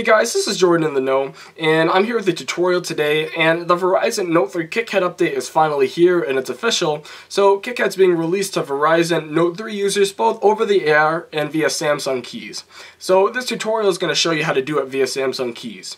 Hey guys, this is Jordan in the Know, and I'm here with a tutorial today, and the Verizon Note 3 KitKat update is finally here, and it's official. So KitKat's being released to Verizon Note 3 users both over the air and via Samsung Kies. So this tutorial is going to show you how to do it via Samsung Kies.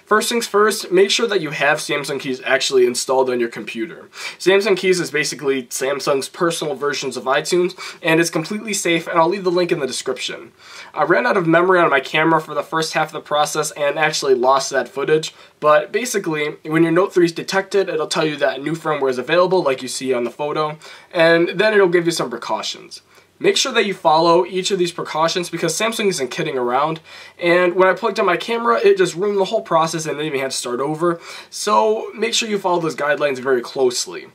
First things first, make sure that you have Samsung Kies actually installed on your computer. Samsung Kies is basically Samsung's personal versions of iTunes, and it's completely safe, and I'll leave the link in the description. I ran out of memory on my camera for the first half of the process and actually lost that footage, but basically, when your Note 3 is detected, it'll tell you that new firmware is available, like you see on the photo, and then it'll give you some precautions. Make sure that you follow each of these precautions because Samsung isn't kidding around, and when I plugged in my camera, it just ruined the whole process and then even had to start over, so make sure you follow those guidelines very closely.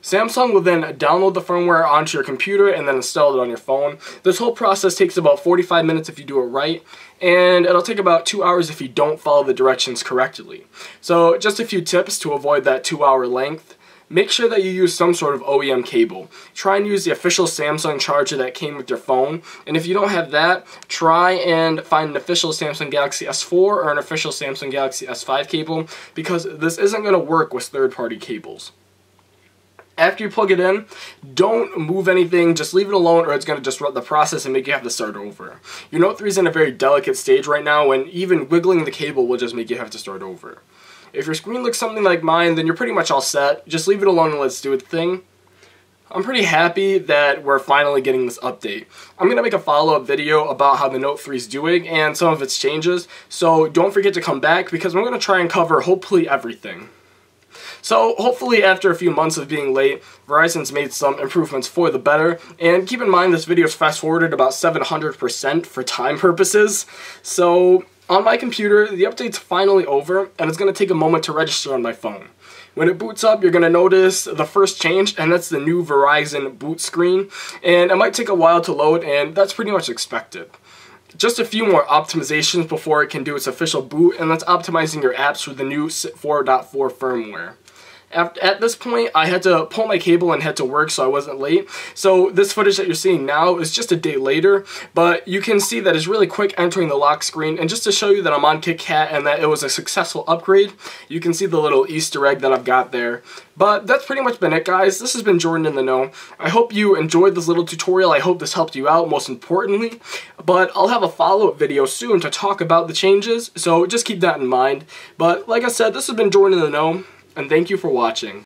Samsung will then download the firmware onto your computer and then install it on your phone. This whole process takes about 45 minutes if you do it right, and it'll take about 2 hours if you don't follow the directions correctly. So just a few tips to avoid that 2-hour length. Make sure that you use some sort of OEM cable. Try and use the official Samsung charger that came with your phone. And if you don't have that, try and find an official Samsung Galaxy S4 or an official Samsung Galaxy S5 cable, because this isn't going to work with third-party cables. After you plug it in, don't move anything, just leave it alone or it's going to disrupt the process and make you have to start over. Your Note 3 is in a very delicate stage right now, and even wiggling the cable will just make you have to start over. If your screen looks something like mine, then you're pretty much all set. Just leave it alone and let's do its thing. I'm pretty happy that we're finally getting this update. I'm going to make a follow-up video about how the Note 3 is doing and some of its changes, so don't forget to come back because I'm going to try and cover hopefully everything. So hopefully after a few months of being late, Verizon's made some improvements for the better, and keep in mind this video is fast-forwarded about 700% for time purposes, so on my computer, the update's finally over, and it's going to take a moment to register on my phone. When it boots up, you're going to notice the first change, and that's the new Verizon boot screen, and it might take a while to load, and that's pretty much expected. Just a few more optimizations before it can do its official boot, and that's optimizing your apps with the new 4.4 firmware. At this point, I had to pull my cable and head to work so I wasn't late. So this footage that you're seeing now is just a day later, but you can see that it's really quick entering the lock screen. And just to show you that I'm on KitKat and that it was a successful upgrade, you can see the little Easter egg that I've got there. But that's pretty much been it, guys. This has been Jordan in the Know. I hope you enjoyed this little tutorial. I hope this helped you out, most importantly. But I'll have a follow-up video soon to talk about the changes, so just keep that in mind. But like I said, this has been Jordan in the Know, and thank you for watching.